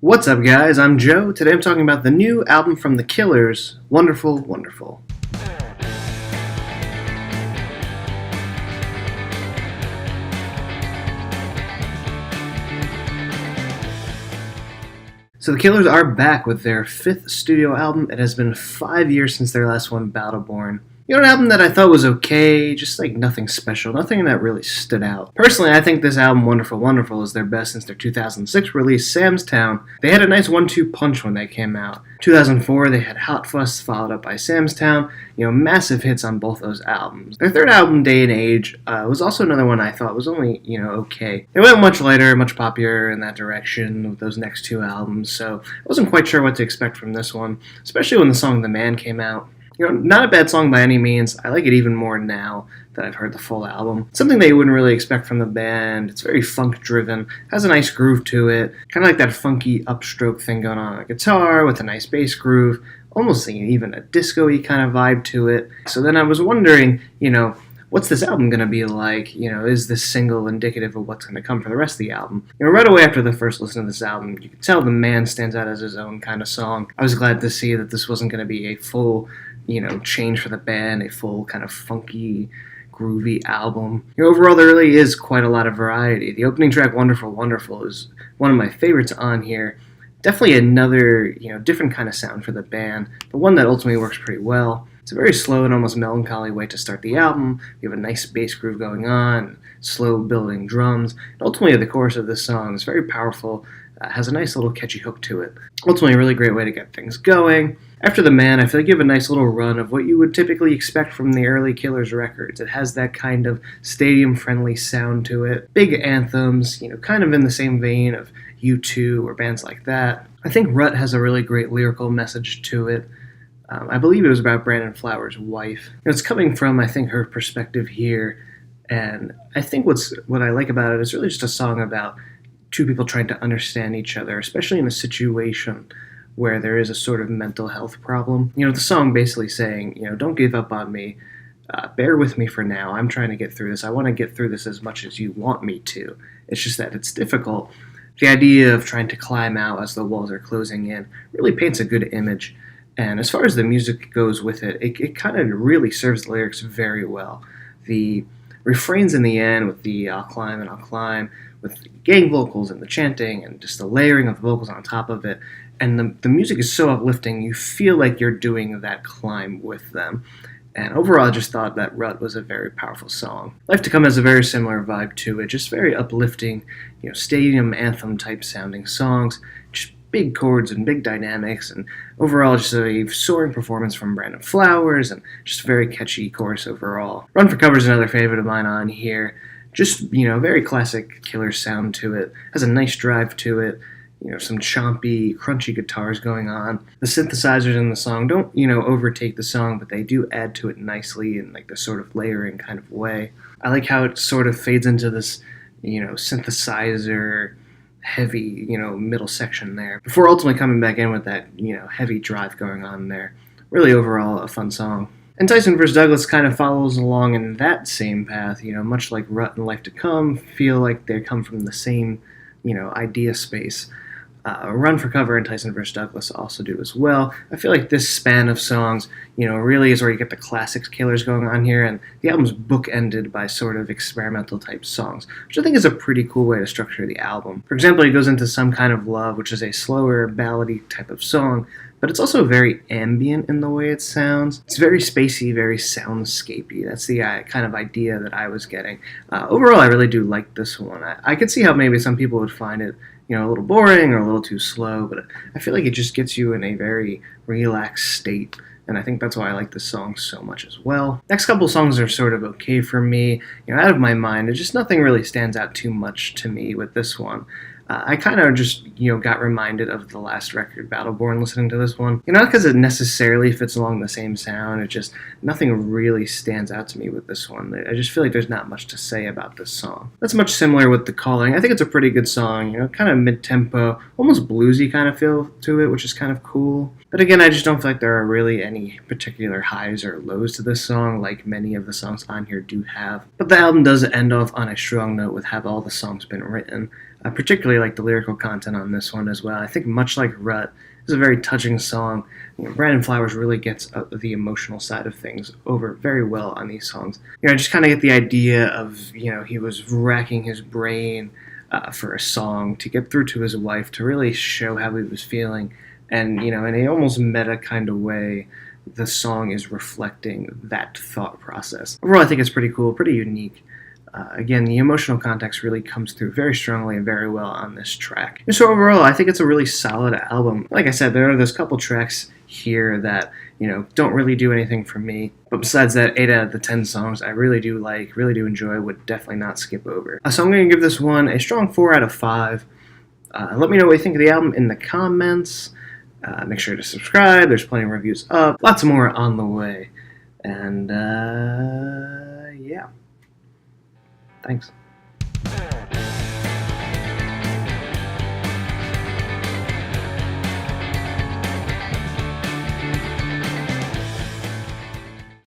What's up, guys? I'm Joe. Today I'm talking about the new album from The Killers, Wonderful, Wonderful. So The Killers are back with their fifth studio album. It has been 5 years since their last one, Battleborn. An album that I thought was okay, just like nothing special, nothing that really stood out. Personally, I think this album, Wonderful Wonderful, is their best since their 2006 release, Sam's Town. They had a nice 1-2 punch when they came out. 2004, they had Hot Fuss, followed up by Sam's Town. Massive hits on both those albums. Their third album, Day and Age, was also another one I thought was only, okay. They went much lighter, much poppier in that direction with those next two albums, so I wasn't quite sure what to expect from this one, especially when the song The Man came out. Not a bad song by any means. I like it even more now that I've heard the full album. Something that you wouldn't really expect from the band. It's very funk-driven, has a nice groove to it, kind of like that funky upstroke thing going on the guitar with a nice bass groove, almost even a disco-y kind of vibe to it. So then I was wondering, what's this album going to be like? Is this single indicative of what's going to come for the rest of the album? Right away after the first listen to this album, you can tell The Man stands out as his own kind of song. I was glad to see that this wasn't going to be a full change for the band, a full kind of funky, groovy album. Overall, there really is quite a lot of variety. The opening track, Wonderful, Wonderful, is one of my favorites on here. Definitely another, different kind of sound for the band, but one that ultimately works pretty well. It's a very slow and almost melancholy way to start the album. You have a nice bass groove going on, slow building drums, and ultimately the chorus of this song is very powerful, has a nice little catchy hook to it. Ultimately, a really great way to get things going. After The Man, I feel like you have a nice little run of what you would typically expect from the early Killers records. It has that kind of stadium-friendly sound to it. Big anthems, kind of in the same vein of U2 or bands like that. I think Rut has a really great lyrical message to it. I believe it was about Brandon Flowers' wife. It's coming from, I think, her perspective here, and I think what I like about it is really just a song about two people trying to understand each other, especially in a situation where there is a sort of mental health problem. The song basically saying, don't give up on me, bear with me for now, I'm trying to get through this, I want to get through this as much as you want me to. It's just that it's difficult. The idea of trying to climb out as the walls are closing in really paints a good image. And as far as the music goes with it, it kind of really serves the lyrics very well. The refrains in the end with the I'll climb and I'll climb, with the gang vocals and the chanting and just the layering of the vocals on top of it. And the music is so uplifting, you feel like you're doing that climb with them. And overall, I just thought that Rut was a very powerful song. Life to Come has a very similar vibe to it, just very uplifting, stadium anthem type sounding songs, just big chords and big dynamics, and overall just a soaring performance from Brandon Flowers, and just a very catchy chorus overall. Run for Cover is another favorite of mine on here. Just, very classic Killer sound to it. Has a nice drive to it. Some chompy, crunchy guitars going on. The synthesizers in the song don't, overtake the song, but they do add to it nicely in like this sort of layering kind of way. I like how it sort of fades into this, synthesizer heavy, middle section there, before ultimately coming back in with that, heavy drive going on there. Really overall a fun song. And Tyson vs. Douglas kind of follows along in that same path, much like Rut and Life to Come, feel like they come from the same, idea space. Run for Cover and Tyson vs. Douglas also do as well. I feel like this span of songs, really is where you get the classics Killers going on here, and the album's bookended by sort of experimental type songs, which I think is a pretty cool way to structure the album. For example, it goes into Some Kind of Love, which is a slower, ballady type of song, but it's also very ambient in the way it sounds. It's very spacey, very soundscapey. That's the kind of idea that I was getting. Overall, I really do like this one. I could see how maybe some people would find it a little boring or a little too slow, but I feel like it just gets you in a very relaxed state, and I think that's why I like this song so much as well. Next couple songs are sort of okay for me, out of my mind. It's just nothing really stands out too much to me with this one. I kind of just, got reminded of the last record, Battleborn, listening to this one. Not because it necessarily fits along the same sound, it just, nothing really stands out to me with this one. I just feel like there's not much to say about this song. That's much similar with The Calling. I think it's a pretty good song, kind of mid-tempo, almost bluesy kind of feel to it, which is kind of cool. But again, I just don't feel like there are really any particular highs or lows to this song, like many of the songs on here do have. But the album does end off on a strong note with Have All the Songs Been Written. I particularly like the lyrical content on this one as well. I think much like Rut, it's a very touching song. Brandon Flowers really gets the emotional side of things over very well on these songs. I just kind of get the idea of, he was racking his brain for a song to get through to his wife, to really show how he was feeling. And, in a almost meta kind of way, the song is reflecting that thought process. Overall, I think it's pretty cool, pretty unique. Again, the emotional context really comes through very strongly and very well on this track. And so overall, I think it's a really solid album. Like I said, there are those couple tracks here that, don't really do anything for me. But besides that, 8 out of the 10 songs I really do like, really do enjoy, would definitely not skip over. So I'm going to give this one a strong 4 out of 5. Let me know what you think of the album in the comments. Make sure to subscribe. There's plenty of reviews up. Lots more on the way. And, yeah. Thanks.